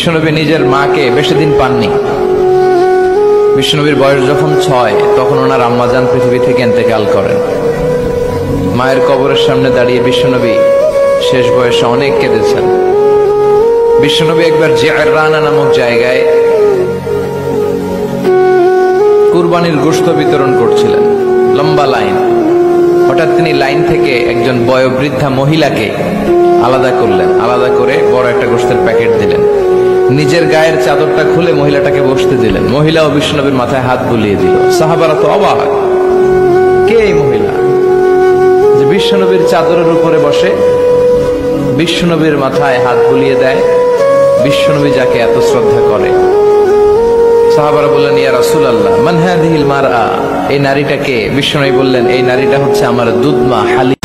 বিশ্বনবী নিজের মাকে বেশি দিন পাননি। বিশ্বনবীর বয়স যখন 6 তখন ওনার আম্মাজান পৃথিবী থেকে ইন্তেকাল করেন। মায়ের কবরের সামনে দাঁড়িয়ে বিশ্বনবী শেষ বয়সে অনেক কেঁদেছেন। বিশ্বনবী একবার জিআররানা নামক জায়গায় কুরবানির গোশত বিতরণ করছিলেন, লম্বা লাইন। হঠাৎ তিনি লাইন থেকে একজন বয়োবৃদ্ধা মহিলাকে আলাদা করলেন, আলাদা করে বড় একটা গোশতের প্যাকেট দিলেন। নিজের গায়ের চাদরটা খুলে মহিলাটাকে বসতে দিলেন। মহিলাও বিশ্বনবীর মাথায় হাত বুলিয়ে দিল। সাহাবারা তো অবাক, কে এই মহিলা যে বিশ্বনবীর চাদরের উপরে বসে, বিশ্বনবীর মাথায় হাত বুলিয়ে দেয়, বিশ্বনবী যাকে এত শ্রদ্ধা করে। সাহাবারা বললেন, ইয়া রাসূলুল্লাহ মান হাযিহিল মারআ, এই নারীটাকে? বিশ্বনবী বললেন, এই নারীটা হচ্ছে আমার দুধমা হালিমা।